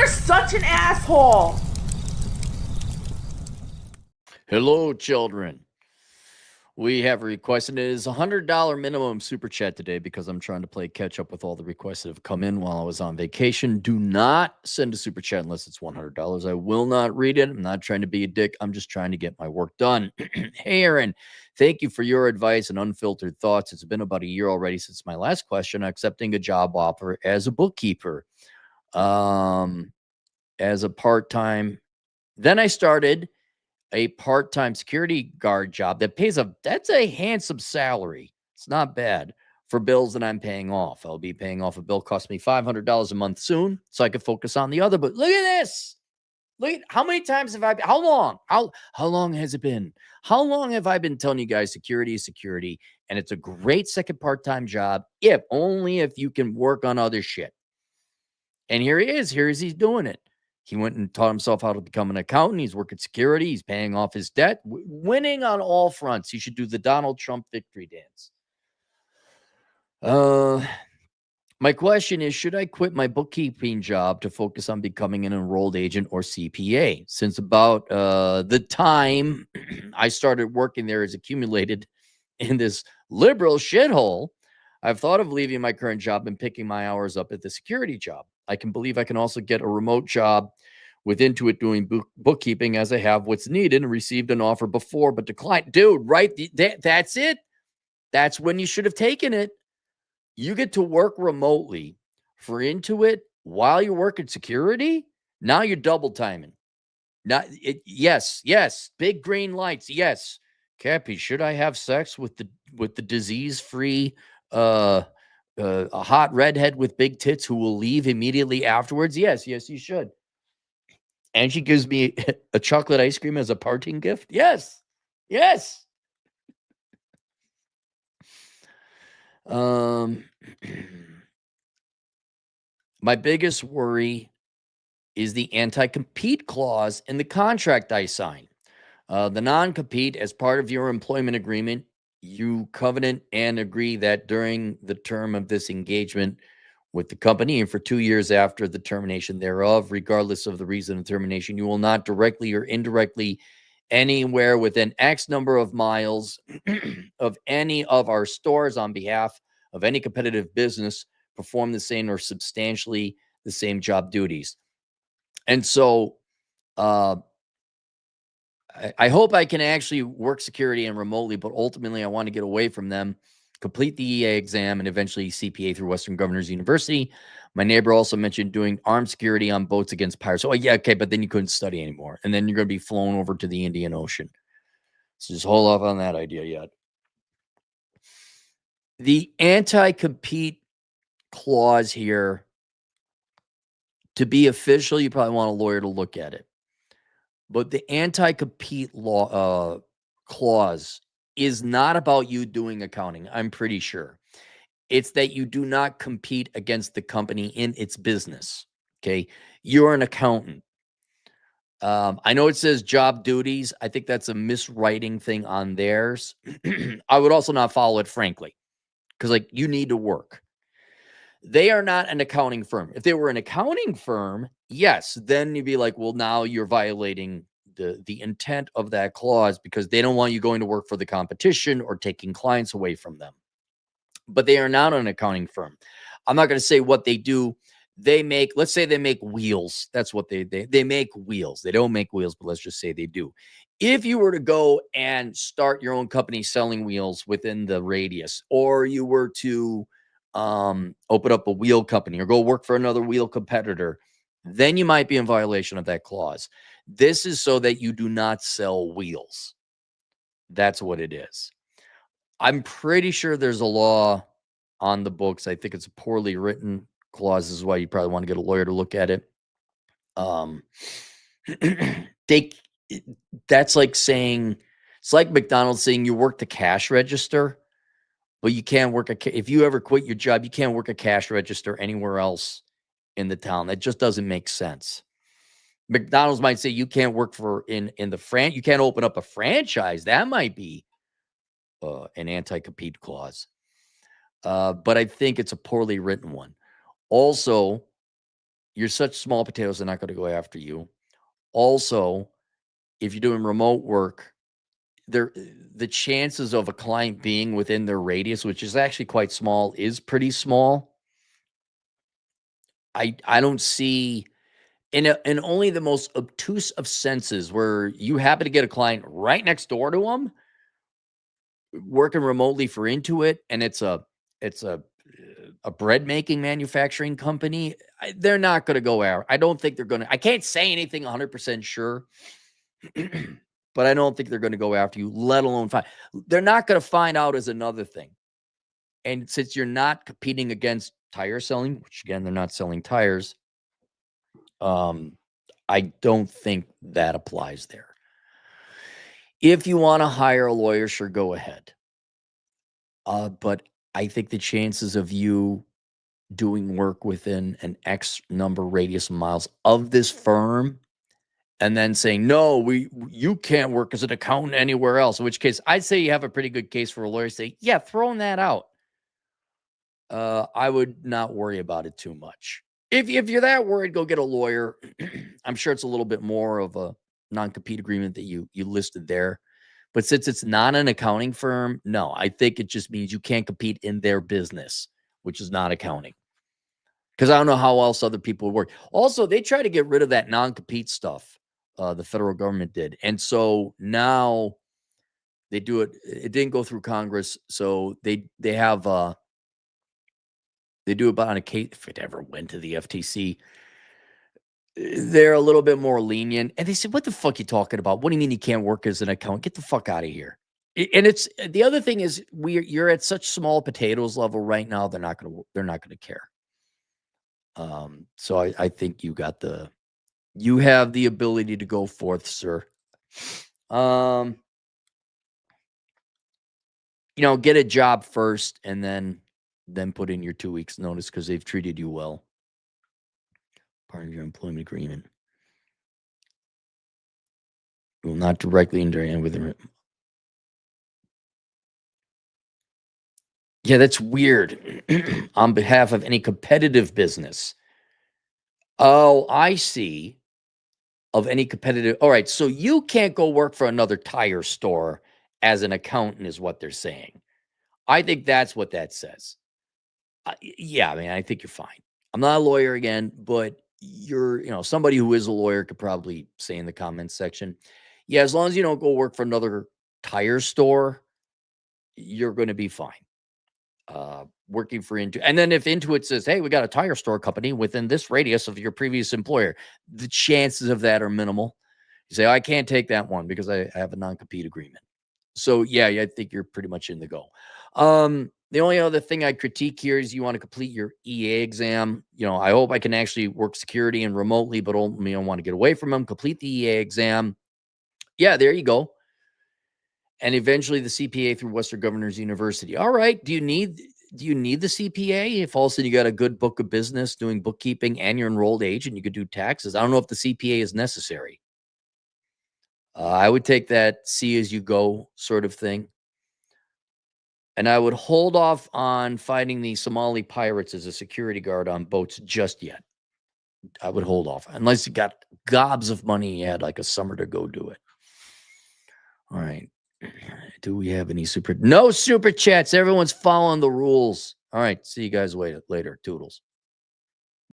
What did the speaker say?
such an asshole. Hello, children. We have a request, and it is $100 minimum super chat today because I'm trying to play catch up with all the requests that have come in while I was on vacation. Do not send a super chat unless it's $100. I will not read it. I'm not trying to be a dick. I'm just trying to get my work done. Hey, Aaron, thank you for your advice and unfiltered thoughts. It's been about a year already since my last question, accepting a job offer as a bookkeeper, as a part-time. Then I started a part-time security guard job that pays that's a handsome salary. It's not bad for bills that I'm paying off. I'll be paying off a bill cost me $500 a month soon, so I can focus on the other. But look at this. Look at how many times have how long has it been? How long have I been telling you guys security is security, and it's a great second part-time job if you can work on other shit. And here he is. He's doing it. He went and taught himself how to become an accountant. He's working security. He's paying off his debt, winning on all fronts. He should do the Donald Trump victory dance. My question is, should I quit my bookkeeping job to focus on becoming an enrolled agent or CPA? Since about the time I started working there is accumulated in this liberal shithole, I've thought of leaving my current job and picking my hours up at the security job. I can believe I can also get a remote job with Intuit doing bookkeeping, as I have what's needed and received an offer before, but declined. Dude, right? That's it. That's when you should have taken it. You get to work remotely for Intuit while you're working security. Now you're double timing. Yes, big green lights. Yes, Cappy, should I have sex with the disease-free a hot redhead with big tits who will leave immediately afterwards? Yes, you should. And she gives me a chocolate ice cream as a parting gift? Yes. My biggest worry is the anti-compete clause in the contract I signed. The non-compete, as part of your employment agreement, you covenant and agree that during the term of this engagement with the company and for 2 years after the termination thereof, regardless of the reason of termination, you will not directly or indirectly anywhere within X number of miles of any of our stores on behalf of any competitive business perform the same or substantially the same job duties. And so I hope I can actually work security and remotely, but ultimately I want to get away from them, complete the EA exam, and eventually CPA through Western Governors University. My neighbor also mentioned doing armed security on boats against pirates. Oh, yeah, okay, but then you couldn't study anymore. And then you're going to be flown over to the Indian Ocean. So just hold off on that idea yet. The anti-compete clause here, to be official, you probably want a lawyer to look at it. But the anti-compete law clause is not about you doing accounting, I'm pretty sure. It's that you do not compete against the company in its business, okay? You're an accountant. I know it says job duties. I think that's a miswriting thing on theirs. I would also not follow it, frankly, because, like, you need to work. They are not an accounting firm. If they were an accounting firm, yes, then you'd be like, well, now you're violating the intent of that clause because they don't want you going to work for the competition or taking clients away from them. But they are not an accounting firm. I'm not going to say what they do. They make, let's say they make wheels. That's what they make wheels. They don't make wheels, but let's just say they do. If you were to go and start your own company selling wheels within the radius, or you were to open up a wheel company or go work for another wheel competitor, then you might be in violation of that clause. This is so that you do not sell wheels. That's what it is. I'm pretty sure there's a law on the books. I think it's a poorly written clause. This is why you probably want to get a lawyer to look at it. That's like saying, it's like McDonald's saying you work the cash register, but you can't work if you ever quit your job, you can't work a cash register anywhere else in the town. That just doesn't make sense. McDonald's might say you can't work for in the you can't open up a franchise. That might be an anti-compete clause. But I think it's a poorly written one. Also, You're such small potatoes, they're not going to go after you. Also, if you're doing remote work, the chances of a client being within their radius, which is actually quite small, is pretty small. I don't see in only the most obtuse of senses where you happen to get a client right next door to them working remotely for Intuit, and it's a bread making manufacturing company. They're not going to go out. I don't think they're going to. I can't say anything 100% sure, but I don't think they're going to go after you, let alone find. They're not going to find out is another thing. And since you're not competing against tire selling, which again, they're not selling tires, I don't think that applies there. If you want to hire a lawyer, sure, go ahead. But I think the chances of you doing work within an X number radius of miles of this firm and then saying, no, you can't work as an accountant anywhere else, in which case I'd say you have a pretty good case for a lawyer. Say, yeah, throwing that out. I would not worry about it too much. If you're that worried, go get a lawyer. I'm sure it's a little bit more of a non-compete agreement that you listed there. But since it's not an accounting firm, no, I think it just means you can't compete in their business, which is not accounting. Because I don't know how else other people work. Also, they try to get rid of that non-compete stuff. The federal government did. And so now they do it. It didn't go through Congress. So they have they do it on a case. If it ever went to the FTC, they're a little bit more lenient. And they said, what the fuck are you talking about? What do you mean you can't work as an accountant? Get the fuck out of here. And it's the other thing is you're at such small potatoes level right now. They're not going to care. So I think you have the ability to go forth, sir. Get a job first and then put in your 2 weeks notice because they've treated you well. Part of your employment agreement. You will not directly interact with them. Yeah, that's weird. On behalf of any competitive business. Oh, I see. Of any competitive. All right. So you can't go work for another tire store as an accountant is what they're saying. I think that's what that says. Yeah, I mean, I think you're fine. I'm not a lawyer again, but you're, somebody who is a lawyer could probably say in the comments section, yeah, as long as you don't go work for another tire store, you're going to be fine. Working for Intuit. And then if Intuit says, hey, we got a tire store company within this radius of your previous employer, the chances of that are minimal. You say, I can't take that one because I have a non-compete agreement. So yeah, I think you're pretty much in the go. The only other thing I critique here is you want to complete your EA exam. I hope I can actually work security and remotely, but only I want to get away from them. Complete the EA exam. Yeah, there you go. And eventually the CPA through Western Governors University. All right. Do you need the CPA? If all of a sudden you got a good book of business doing bookkeeping and you're enrolled agent, you could do taxes. I don't know if the CPA is necessary. I would take that see as you go sort of thing. And I would hold off on fighting the Somali pirates as a security guard on boats just yet. I would hold off unless you got gobs of money. You had like a summer to go do it. All right. Do we have any no super chats? Everyone's following the rules. All right. See you guys later. Toodles.